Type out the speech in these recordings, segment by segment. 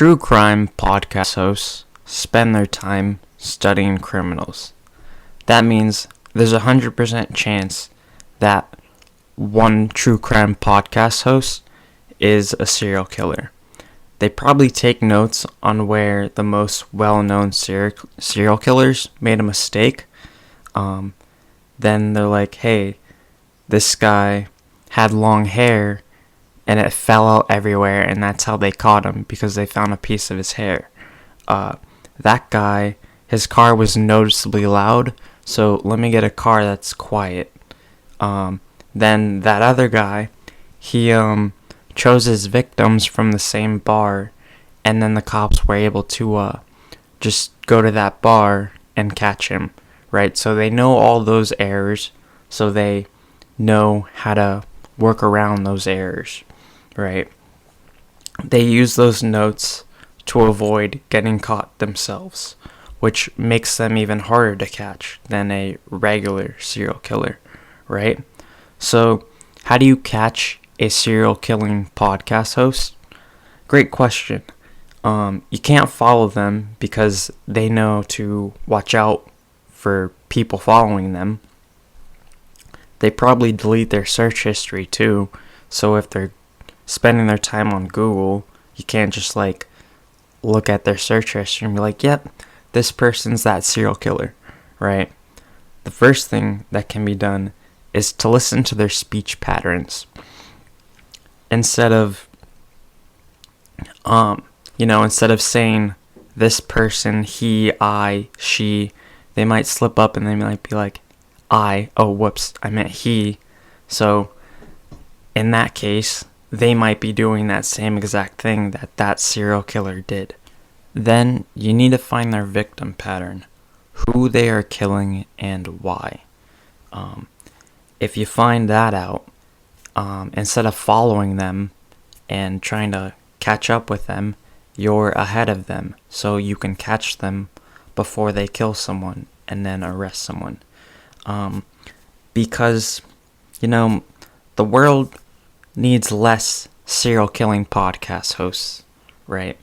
True crime podcast hosts spend their time studying criminals. That means there's 100% chance that one true crime podcast host is a serial killer. They probably take notes on where the most well-known serial killers made a mistake. Then they're like, hey, this guy had long hair and it fell out everywhere, and that's how they caught him, because they found a piece of his hair. That guy, his car was noticeably loud, so let me get a car that's quiet. Then that other guy, he chose his victims from the same bar, and then the cops were able to just go to that bar and catch him, right? So they know all those errors, so they know how to work around those errors, right? They use those notes to avoid getting caught themselves, which makes them even harder to catch than a regular serial killer, right? So how do you catch a serial killing podcast host? Great question. You can't follow them because they know to watch out for people following them. They probably delete their search history too, so if they're spending their time on Google, you can't just look at their search history and be like, yep, this person's that serial killer, right? The first thing that can be done is to listen to their speech patterns. Instead of saying this person, he, I, she, they might slip up and they might be like, I meant he. So in that case, they might be doing that same exact thing that serial killer did. Then you need to find their victim pattern, who they are killing and why. If you find that out, instead of following them and trying to catch up with them, you're ahead of them, so you can catch them before they kill someone and then arrest someone. Because, the world needs less serial killing podcast hosts, right?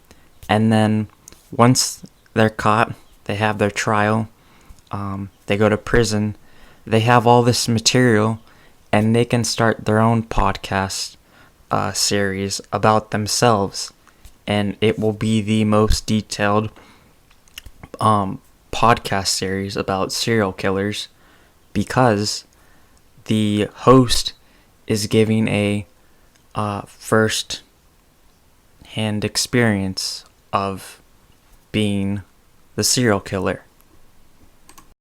And then once they're caught, they have their trial, they go to prison, they have all this material, and they can start their own podcast series about themselves, and it will be the most detailed podcast series about serial killers, because the host is giving a first-hand experience of being the serial killer.